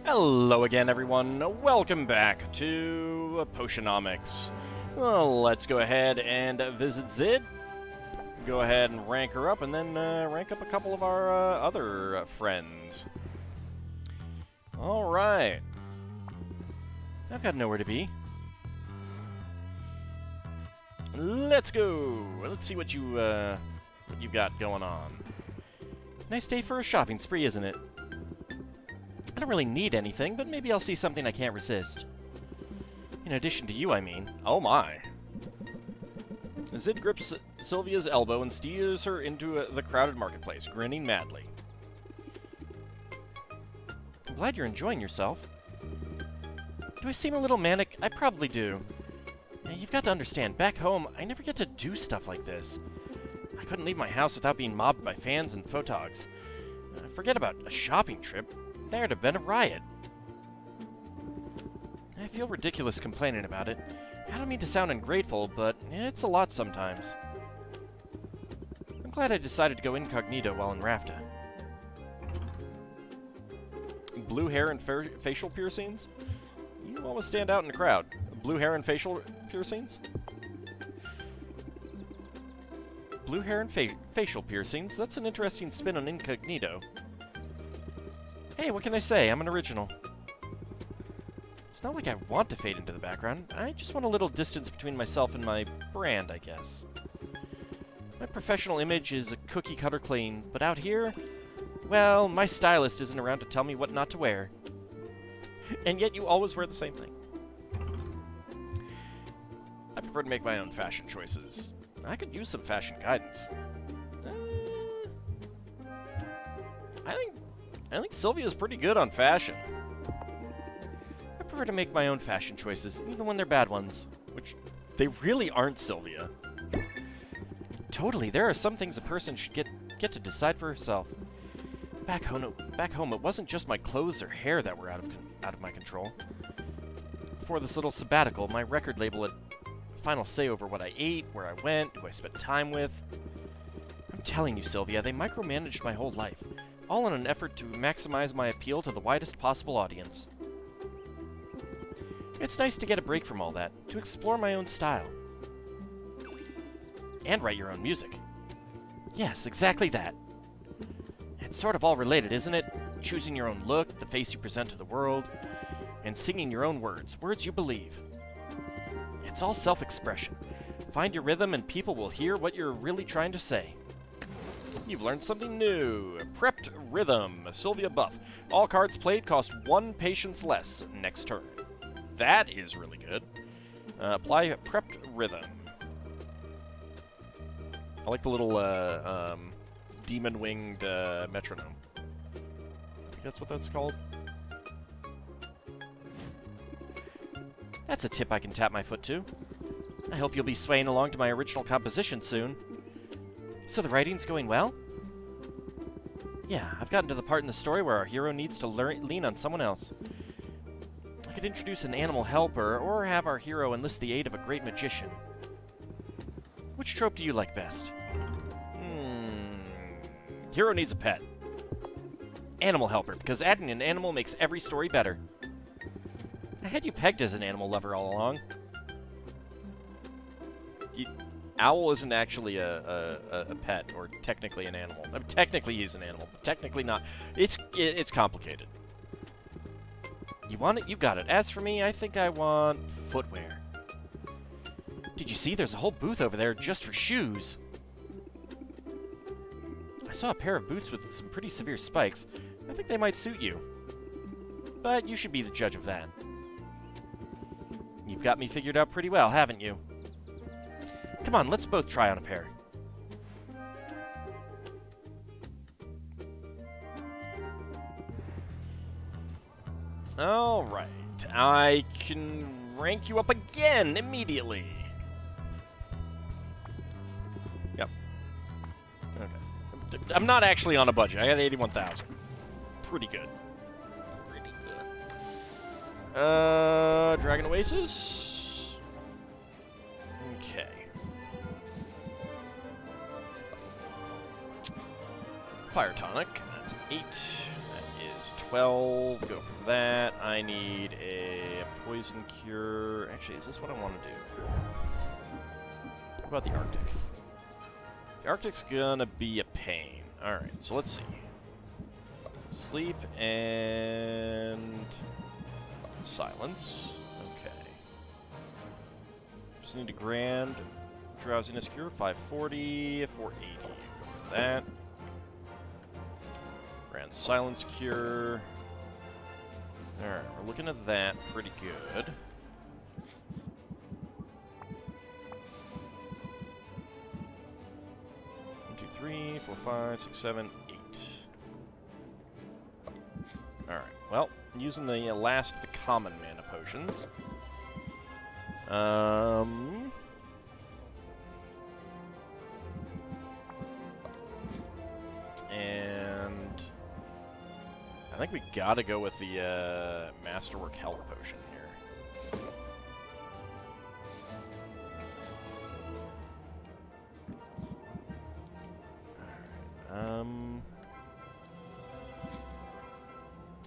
Hello again, everyone. Welcome back to Potionomics. Well, let's go ahead and visit Zid. Go ahead and rank her up, and then rank up a couple of our other friends. Alright. I've got nowhere to be. Let's go! Let's see what you've got going on. Nice day for a shopping spree, isn't it? I don't really need anything, but maybe I'll see something I can't resist. In addition to you, I mean. Oh my. Zid grips Sylvia's elbow and steers her into the crowded marketplace, grinning madly. I'm glad you're enjoying yourself. Do I seem a little manic? I probably do. You've got to understand, back home, I never get to do stuff like this. I couldn't leave my house without being mobbed by fans and photogs. Forget about a shopping trip. There'd have been a riot. I feel ridiculous complaining about it. I don't mean to sound ungrateful, but it's a lot sometimes. I'm glad I decided to go incognito while in Rafta. Blue hair and facial piercings? You always stand out in the crowd. Blue hair and facial piercings? Blue hair and facial piercings? That's an interesting spin on incognito. Hey, what can I say? I'm an original. It's not like I want to fade into the background. I just want a little distance between myself and my brand, I guess. My professional image is a cookie-cutter clean, but out here, well, my stylist isn't around to tell me what not to wear. And yet you always wear the same thing. I prefer to make my own fashion choices. I could use some fashion guidance. I think Sylvia's pretty good on fashion. I prefer to make my own fashion choices, even when they're bad ones. Which, they really aren't, Sylvia. Totally, there are some things a person should get to decide for herself. Back home, it wasn't just my clothes or hair that were out of my control. Before this little sabbatical, my record label had final say over what I ate, where I went, who I spent time with. I'm telling you, Sylvia, they micromanaged my whole life. All in an effort to maximize my appeal to the widest possible audience. It's nice to get a break from all that, to explore my own style. And write your own music. Yes, exactly that. It's sort of all related, isn't it? Choosing your own look, the face you present to the world, and singing your own words, words you believe. It's all self-expression. Find your rhythm and people will hear what you're really trying to say. You've learned something new. Prepped Rhythm, Sylvia buff. All cards played cost 1 patience less next turn. That is really good. Apply Prepped Rhythm. I like the little demon-winged metronome. I think that's what that's called. That's a tip I can tap my foot to. I hope you'll be swaying along to my original composition soon. So the writing's going well? Yeah, I've gotten to the part in the story where our hero needs to lean on someone else. I could introduce an animal helper, or have our hero enlist the aid of a great magician. Which trope do you like best? Hero needs a pet. Animal helper, because adding an animal makes every story better. I had you pegged as an animal lover all along. Owl isn't actually a pet, or technically an animal. I mean, technically he's an animal, but technically not. It's complicated. You want it? You got it. As for me, I think I want footwear. Did you see? There's a whole booth over there just for shoes. I saw a pair of boots with some pretty severe spikes. I think they might suit you. But you should be the judge of that. You've got me figured out pretty well, haven't you? Come on, let's both try on a pair. Alright, I can rank you up again immediately. Yep. Okay. I'm not actually on a budget. I got 81,000. Pretty good. Pretty good. Dragon Oasis. Okay. Fire Tonic, that's 8. That is 12. Go for that. I need a poison cure. Actually, is this what I want to do? What about the Arctic? The Arctic's gonna be a pain. Alright, so let's see. Sleep and silence. Okay. Just need a grand drowsiness cure. 540, 480. Go with that. Grand silence cure. Alright, we're looking at that pretty good. 1, 2, 3, 4, 5, 6, 7, 8. Alright, well, using the last of the common mana potions. And I think we gotta go with the Masterwork Health Potion here.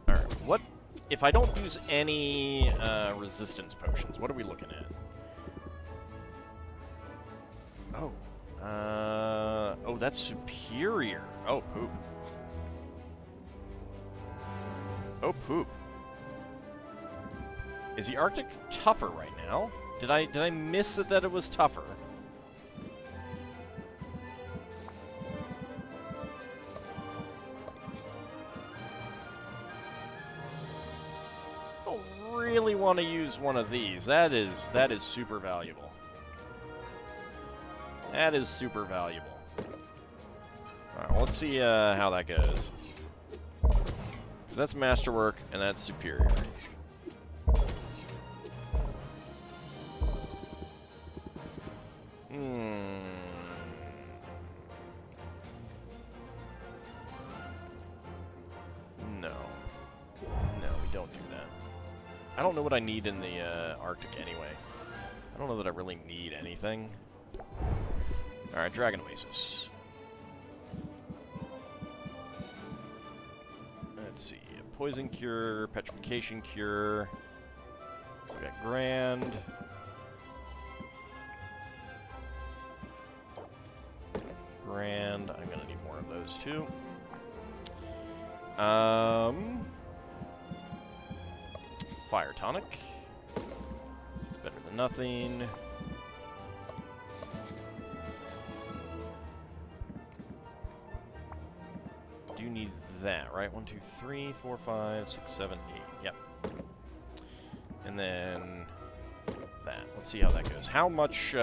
Alright, what if I don't use any resistance potions? What are we looking at? Oh. Oh, that's superior. Oh, poop. Oh, poop. Is the Arctic tougher right now? Did I miss it that it was tougher? I don't really want to use one of these. That is super valuable. That is super valuable. Alright, well, let's see how that goes. That's Masterwork, and that's Superior. No. No, we don't do that. I don't know what I need in the Arctic anyway. I don't know that I really need anything. Alright, Dragon Oasis. Let's see. Poison Cure, Petrification Cure. We got Grand. Grand. I'm gonna need more of those too. Fire Tonic. It's better than nothing. Do need that, right? 1, 2, 3, 4, 5, 6, 7, 8. Yep. And then that. Let's see how that goes. How much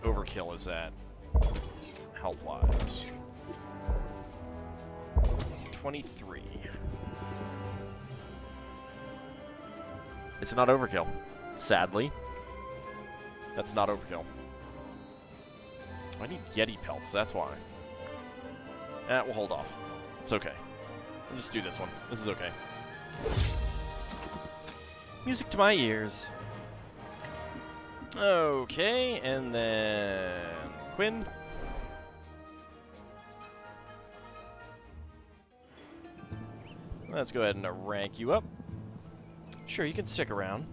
overkill is that health-wise? 23. It's not overkill. Sadly. That's not overkill. I need Yeti pelts, that's why. We'll hold off. It's okay. We'll just do this one. This is okay. Music to my ears. Okay, and then Quinn. Let's go ahead and rank you up. Sure, you can stick around.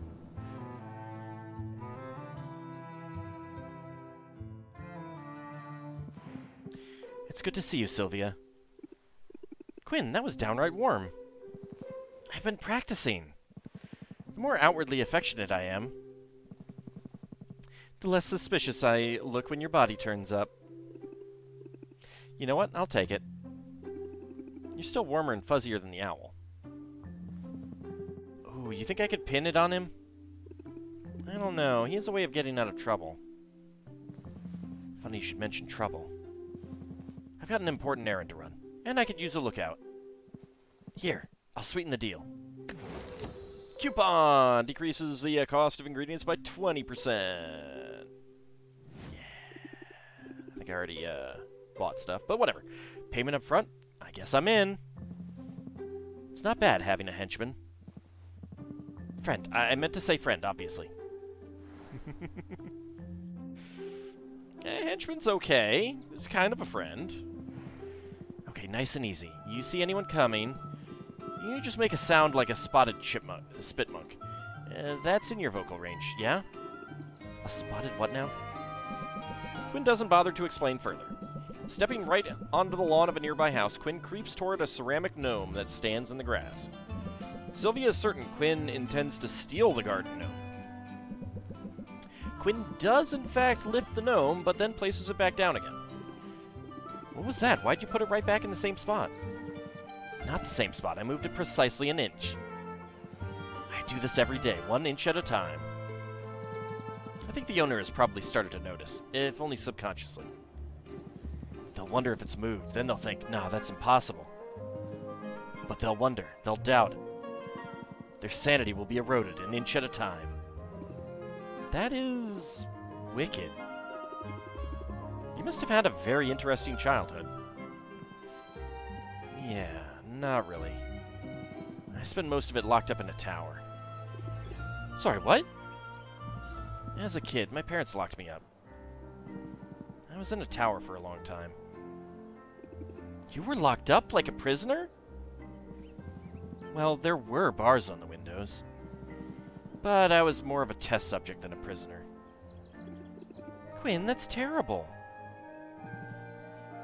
It's good to see you, Sylvia. Quinn, that was downright warm. I've been practicing. The more outwardly affectionate I am, the less suspicious I look when your body turns up. You know what? I'll take it. You're still warmer and fuzzier than the owl. Ooh, you think I could pin it on him? I don't know. He has a way of getting out of trouble. Funny you should mention trouble. I've got an important errand to run, and I could use a lookout. Here, I'll sweeten the deal. Coupon! Decreases the cost of ingredients by 20%. Yeah. I think I already bought stuff, but whatever. Payment up front? I guess I'm in. It's not bad having a henchman. Friend. I meant to say friend, obviously. Henchman's okay. It's kind of a friend. Okay, nice and easy. You see anyone coming, you just make a sound like a spotted chipmunk, a spitmunk. That's in your vocal range, yeah? A spotted what now? Quinn doesn't bother to explain further. Stepping right onto the lawn of a nearby house, Quinn creeps toward a ceramic gnome that stands in the grass. Sylvia is certain Quinn intends to steal the garden gnome. Quinn does, in fact, lift the gnome, but then places it back down again. What was that? Why'd you put it right back in the same spot? Not the same spot. I moved it precisely an inch. I do this every day, 1 inch at a time. I think the owner has probably started to notice, if only subconsciously. They'll wonder if it's moved. Then they'll think, nah, that's impossible. But they'll wonder. They'll doubt it. Their sanity will be eroded an inch at a time. That is wicked. You must have had a very interesting childhood. Yeah, not really. I spent most of it locked up in a tower. Sorry, what? As a kid, my parents locked me up. I was in a tower for a long time. You were locked up like a prisoner? Well, there were bars on the windows. But I was more of a test subject than a prisoner. Quinn, that's terrible.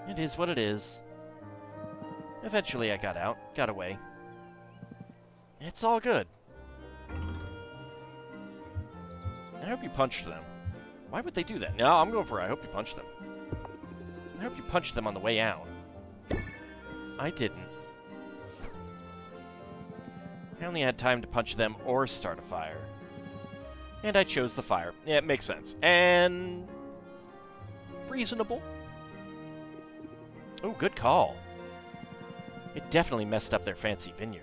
It is what it is. Eventually I got out, got away. It's all good. I hope you punched them. Why would they do that? No, I'm going for it. I hope you punched them. I hope you punched them on the way out. I didn't. I only had time to punch them or start a fire. And I chose the fire. Yeah, it makes sense. And... reasonable. Oh, good call. It definitely messed up their fancy vineyard.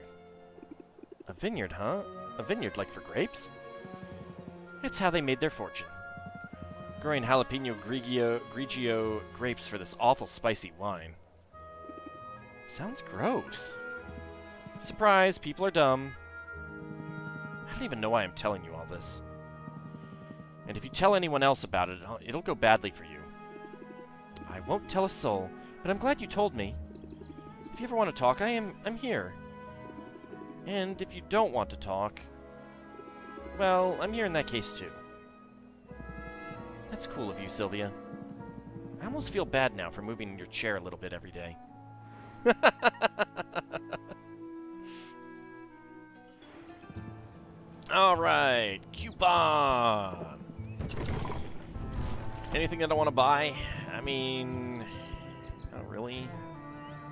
A vineyard, huh? A vineyard like for grapes? It's how they made their fortune. Growing jalapeno grigio grapes for this awful spicy wine. Sounds gross. Surprise, people are dumb. I don't even know why I'm telling you all this. And if you tell anyone else about it, it'll go badly for you. I won't tell a soul, but I'm glad you told me. If you ever want to talk, I'm here. And if you don't want to talk, well, I'm here in that case too. That's cool of you, Sylvia. I almost feel bad now for moving in your chair a little bit every day. Alright, coupon! Anything that I want to buy? I mean, not really.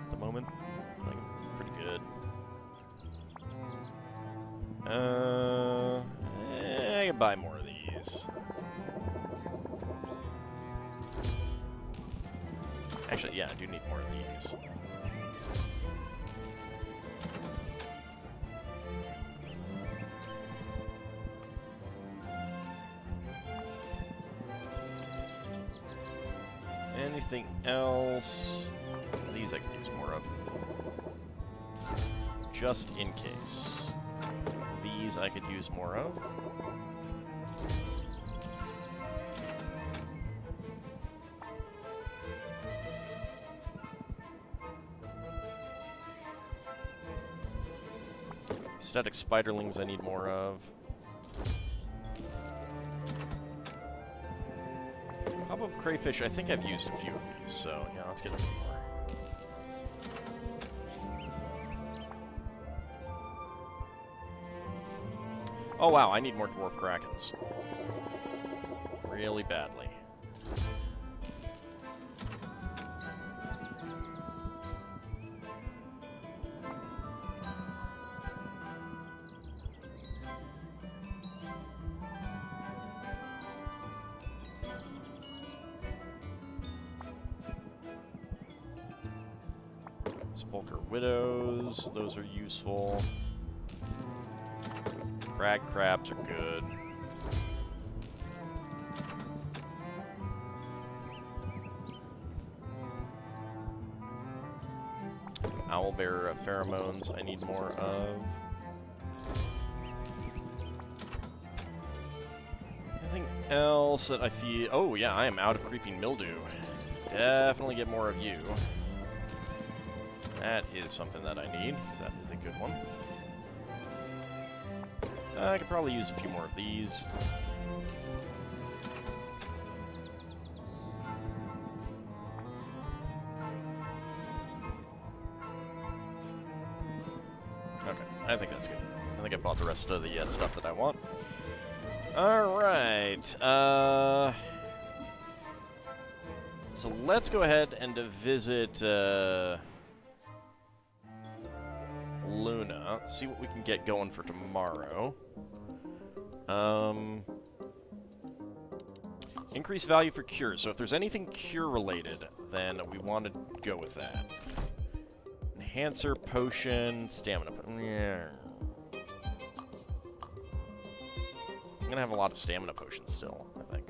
At the moment, like, pretty good. I can buy more of these. Actually, yeah, I do need more of these. Anything else? These I can use more of. Just in case. These I could use more of. Static spiderlings I need more of. Pop-up crayfish, I think I've used a few of these, so yeah, let's get a few more. Oh wow, I need more dwarf krakens. Really badly. Spulker widows, those are useful. Crag crabs are good. Owlbear pheromones I need more of. Anything else that I feel... Oh yeah, I am out of creeping mildew. Definitely get more of you. is something that I need, because that is a good one. I could probably use a few more of these. Okay, I think that's good. I think I bought the rest of the stuff that I want. Alright, so let's go ahead and visit Luna, see what we can get going for tomorrow. Increase value for cure. So if there's anything cure-related, then we want to go with that. Enhancer, potion, stamina. Yeah. I'm going to have a lot of stamina potions still, I think.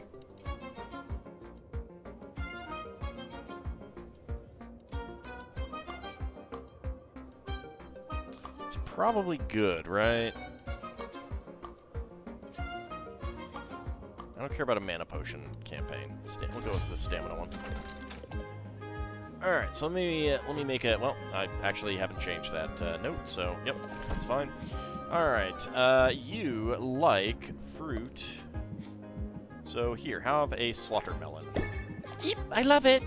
It's probably good, right? I don't care about a mana potion campaign. We'll go with the stamina one. All right, so let me make a. Well, I actually haven't changed that note, so yep, that's fine. All right, you like fruit, so here, have a slaughter melon. Eep, I love it.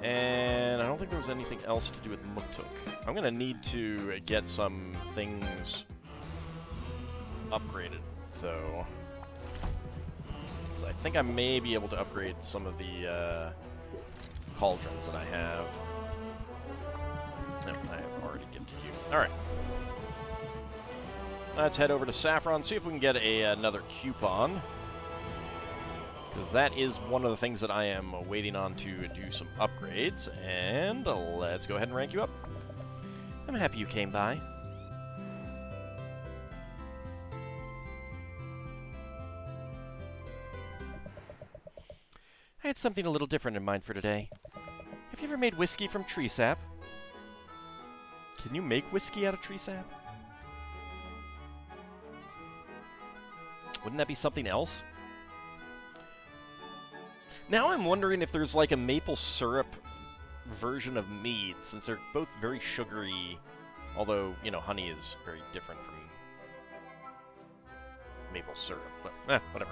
And I don't think there was anything else to do with Muktuk. I'm going to need to get some things upgraded, though. Because I think I may be able to upgrade some of the cauldrons that I have. No, I have already gifted you. Alright. Let's head over to Saffron, see if we can get another coupon. Because that is one of the things that I am waiting on to do some upgrades. And let's go ahead and rank you up. I'm happy you came by. I had something a little different in mind for today. Have you ever made whiskey from tree sap? Can you make whiskey out of tree sap? Wouldn't that be something else? Now I'm wondering if there's like a maple syrup version of mead, since they're both very sugary, although, you know, honey is very different from maple syrup, but whatever.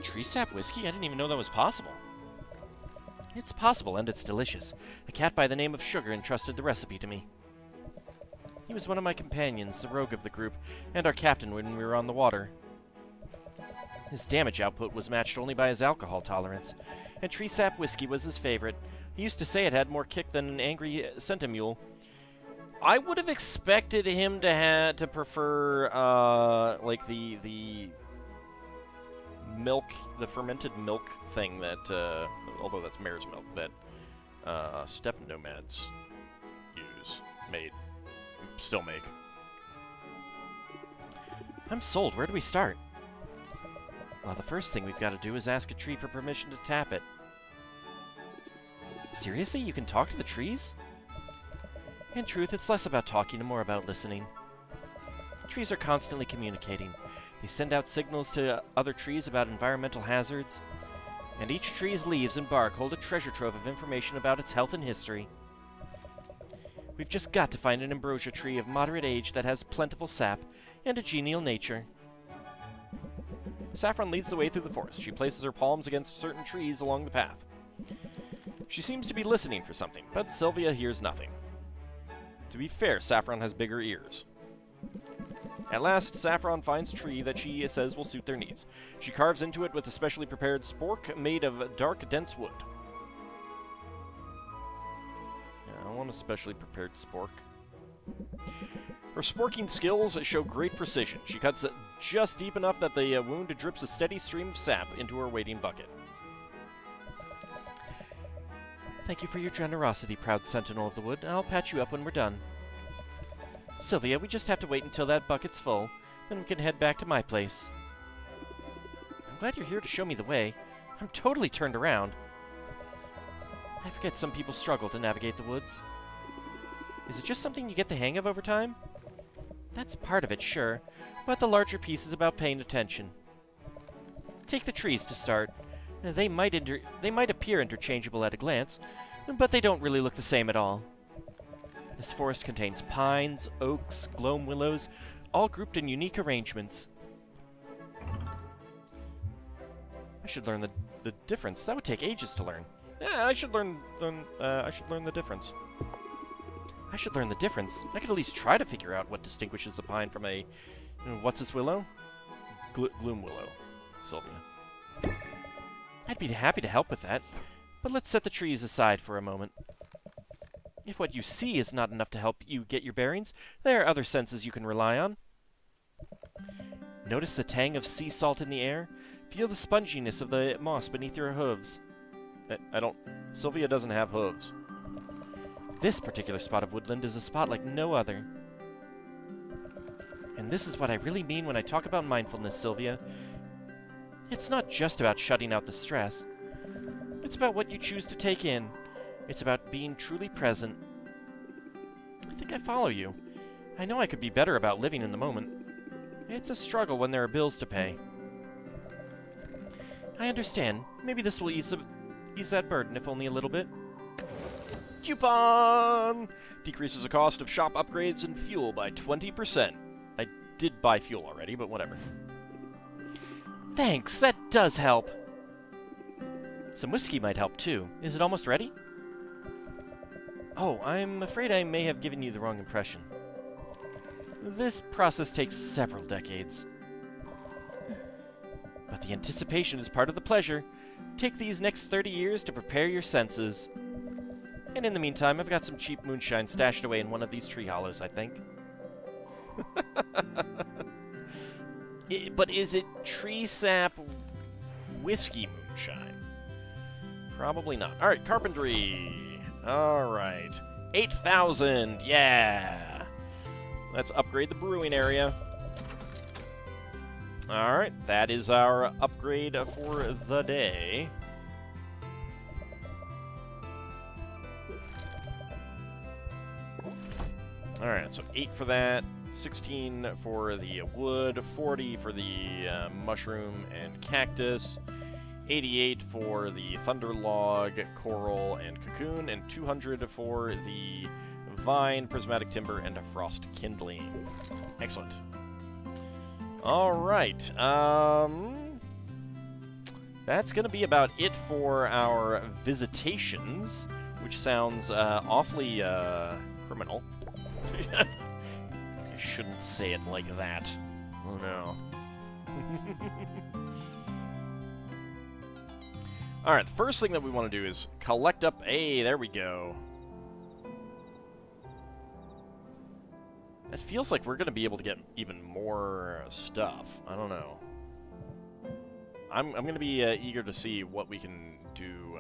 Tree sap whiskey? I didn't even know that was possible. It's possible, and it's delicious. A cat by the name of Sugar entrusted the recipe to me. He was one of my companions, the rogue of the group, and our captain when we were on the water. His damage output was matched only by his alcohol tolerance, and tree sap whiskey was his favorite. He used to say it had more kick than an angry centimule. I would have expected him to prefer like the milk, the fermented milk thing that, although that's mare's milk, that steppe nomads still make. I'm sold. Where do we start? Well, the first thing we've got to do is ask a tree for permission to tap it. Seriously? You can talk to the trees? In truth, it's less about talking and more about listening. Trees are constantly communicating. They send out signals to other trees about environmental hazards, and each tree's leaves and bark hold a treasure trove of information about its health and history. We've just got to find an ambrosia tree of moderate age that has plentiful sap and a genial nature. Saffron leads the way through the forest. She places her palms against certain trees along the path. She seems to be listening for something, but Sylvia hears nothing. To be fair, Saffron has bigger ears. At last, Saffron finds a tree that she says will suit their needs. She carves into it with a specially prepared spork made of dark, dense wood. Yeah, I want a specially prepared spork. Her sporking skills show great precision. She cuts it just deep enough that the wound drips a steady stream of sap into her waiting bucket. Thank you for your generosity, proud sentinel of the wood. I'll patch you up when we're done. Sylvia, we just have to wait until that bucket's full, then we can head back to my place. I'm glad you're here to show me the way. I'm totally turned around. I forget some people struggle to navigate the woods. Is it just something you get the hang of over time? That's part of it, sure, but the larger piece is about paying attention. Take the trees to start. They might appear interchangeable at a glance, but they don't really look the same at all. This forest contains pines, oaks, gloam willows, all grouped in unique arrangements. I should learn the difference. That would take ages to learn. Yeah, I should learn the difference. I should learn the difference. I could at least try to figure out what distinguishes a pine from a... what's this willow? Gloom willow, Sylvia. I'd be happy to help with that, but let's set the trees aside for a moment. If what you see is not enough to help you get your bearings, there are other senses you can rely on. Notice the tang of sea salt in the air? Feel the sponginess of the moss beneath your hooves. Sylvia doesn't have hooves. This particular spot of woodland is a spot like no other. And this is what I really mean when I talk about mindfulness, Sylvia. It's not just about shutting out the stress. It's about what you choose to take in. It's about being truly present. I think I follow you. I know I could be better about living in the moment. It's a struggle when there are bills to pay. I understand. Maybe this will ease that burden, if only a little bit. Coupon! Decreases the cost of shop upgrades and fuel by 20%. I did buy fuel already, but whatever. Thanks, that does help. Some whiskey might help, too. Is it almost ready? Oh, I'm afraid I may have given you the wrong impression. This process takes several decades. But the anticipation is part of the pleasure. Take these next 30 years to prepare your senses. And in the meantime, I've got some cheap moonshine stashed away in one of these tree hollows, I think. But is it tree sap whiskey moonshine? Probably not. Alright, carpentry. Alright. 8,000, yeah! Let's upgrade the brewing area. Alright, that is our upgrade for the day. Alright, so 8 for that, 16 for the wood, 40 for the mushroom and cactus, 88 for the thunder log, coral, and cocoon, and 200 for the vine, prismatic timber, and a frost kindling. Excellent. Alright, that's going to be about it for our visitations, which sounds awfully criminal. I shouldn't say it like that. Oh no. Alright, the first thing that we want to do is collect up... Hey, there we go. It feels like we're going to be able to get even more stuff. I don't know. I'm going to be eager to see what we can do...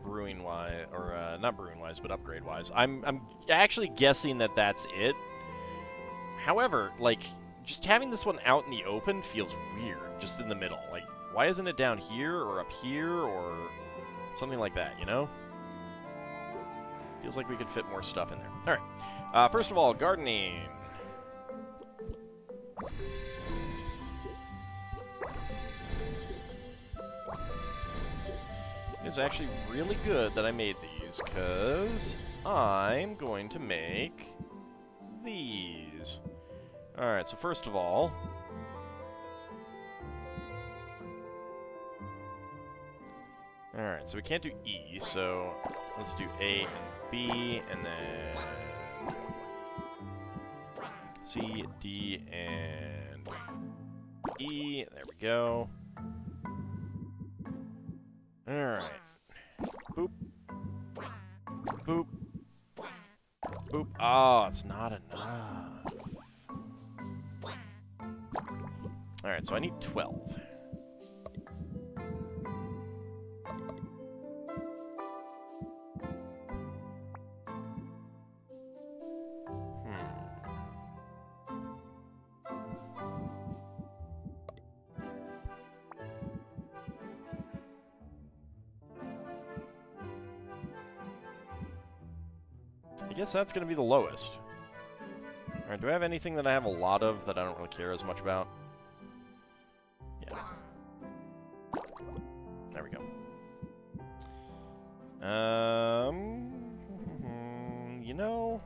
brewing-wise, or not brewing-wise, but upgrade-wise. I'm actually guessing that that's it. However, like, just having this one out in the open feels weird, just in the middle. Like, why isn't it down here, or up here, or something like that, you know? Feels like we could fit more stuff in there. Alright, first of all, gardening. It's actually really good that I made these, because I'm going to make these. Alright, so first of all... Alright, so we can't do E, so let's do A and B, and then C, D, and E. There we go. Alright. Boop. Boop. Boop. Oh, it's not enough. Alright, so I need 12. I guess that's going to be the lowest. Alright, do I have anything that I have a lot of that I don't really care as much about? Yeah. There we go. You know...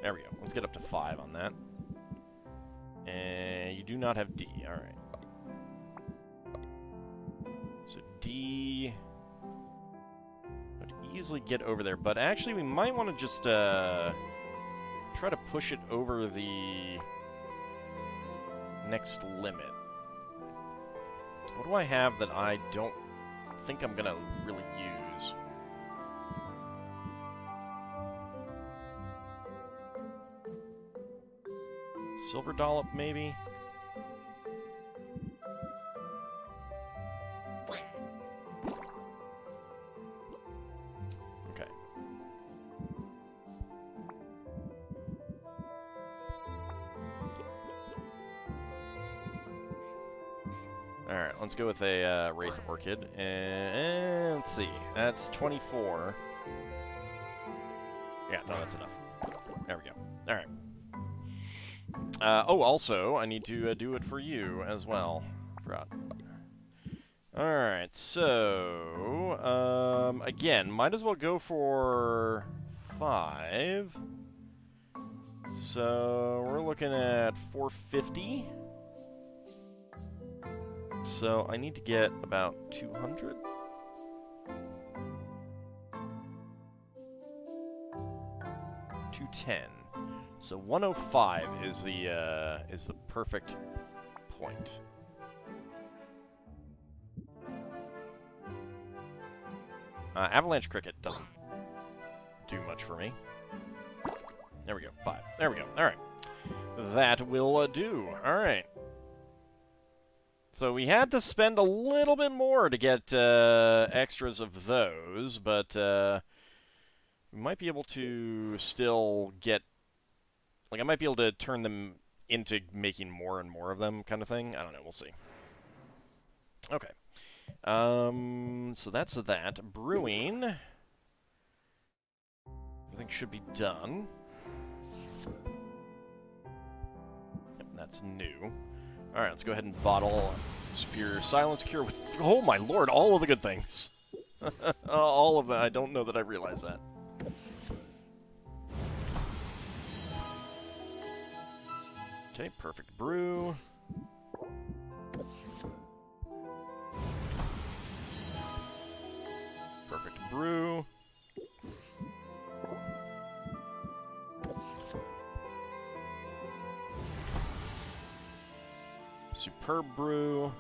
There we go. Let's get up to 5 on that. And you do not have D. Alright. So D... I'd easily get over there, but actually we might want to just try to push it over the next limit. What do I have that I don't think I'm gonna really use? Silver dollop, maybe? Okay. Alright, let's go with a Wraith Orchid. And let's see. That's 24. Yeah, no, that's enough. There we go. Alright. Oh, also, I need to do it for you as well. Forgot. Alright, so... again, might as well go for 5. So, we're looking at 450. So, I need to get about 200. $210. So 105 is the perfect point. Avalanche Cricket doesn't do much for me. There we go, 5. There we go. All right, that will do. All right. So we had to spend a little bit more to get extras of those, but we might be able to still get. Like, I might be able to turn them into making more and more of them, kind of thing. I don't know, we'll see. Okay. So that's that. Brewing. Everything should be done. Yep, that's new. Alright, let's go ahead and bottle Superior Silence Cure with... Oh my lord, all of the good things! All of them. I don't know that I realized that. Okay, perfect brew. Perfect brew. Superb brew.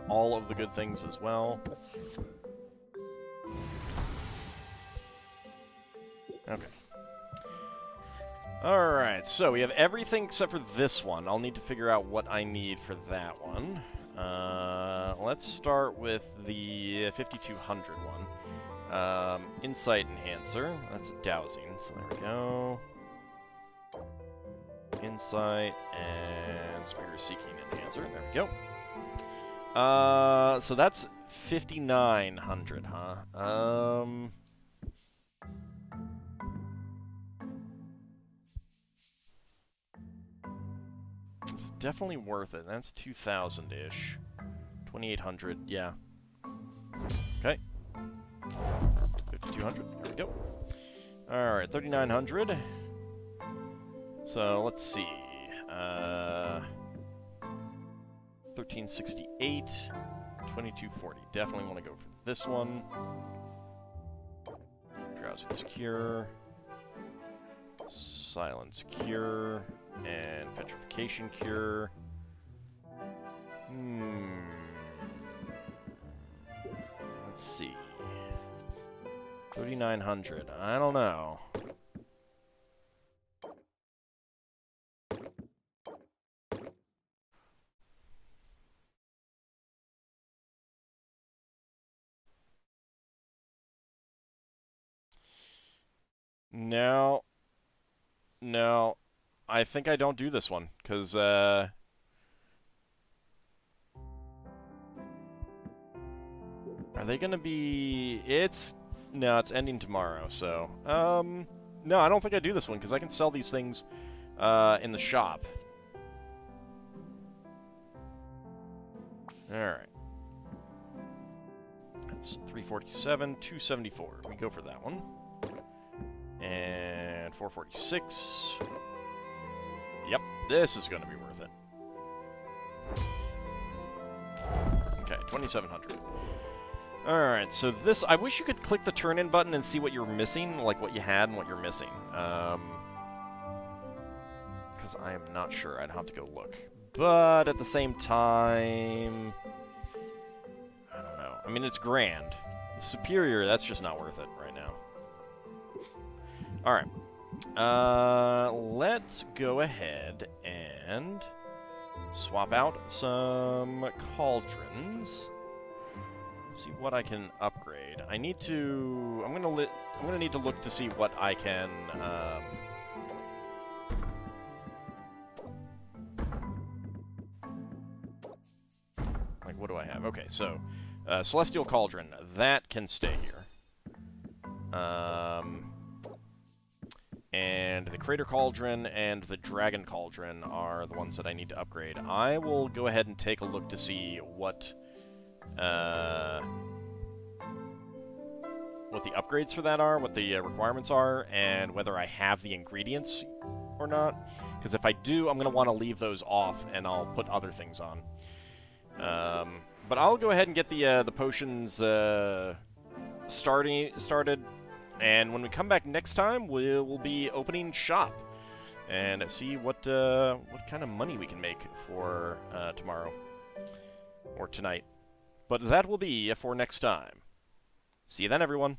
All of the good things as well. Okay. Alright, so we have everything except for this one. I'll need to figure out what I need for that one. Let's start with the 5200 one. Insight Enhancer. That's dowsing, so there we go. Insight and Spirit Seeking Enhancer. There we go. So that's 5900, huh? It's definitely worth it. That's 2,000-ish. 2,800, yeah. Okay. 5,200, there we go. Alright, 3,900. So, let's see. 1368, 2240. Definitely want to go for this one. Drowsiness Cure. Silence Cure. And Petrification Cure. Let's see. 3,900. I don't know. No. No. I think I don't do this one, because, are they gonna be... No, it's ending tomorrow, so, No, I don't think I do this one, because I can sell these things in the shop. Alright. That's 347, 274. We go for that one. And 446. Yep, this is going to be worth it. Okay, 2,700. Alright, so this... I wish you could click the turn-in button and see what you're missing, like what you had and what you're missing. Because I am not sure. I'd have to go look. But at the same time... I don't know. I mean, it's grand. The Superior, that's just not worth it right now. Alright. Let's go ahead and swap out some cauldrons. See what I can upgrade. I need to... I'm gonna need to look to see what I can... like, what do I have? Okay, so... Celestial Cauldron. That can stay here. And the Crater Cauldron and the Dragon Cauldron are the ones that I need to upgrade. I will go ahead and take a look to see what the upgrades for that are, what the requirements are, and whether I have the ingredients or not. Because if I do, I'm going to want to leave those off, and I'll put other things on. But I'll go ahead and get the potions started, and when we come back next time, we'll be opening shop and see what kind of money we can make for tomorrow or tonight. But that will be for next time. See you then, everyone.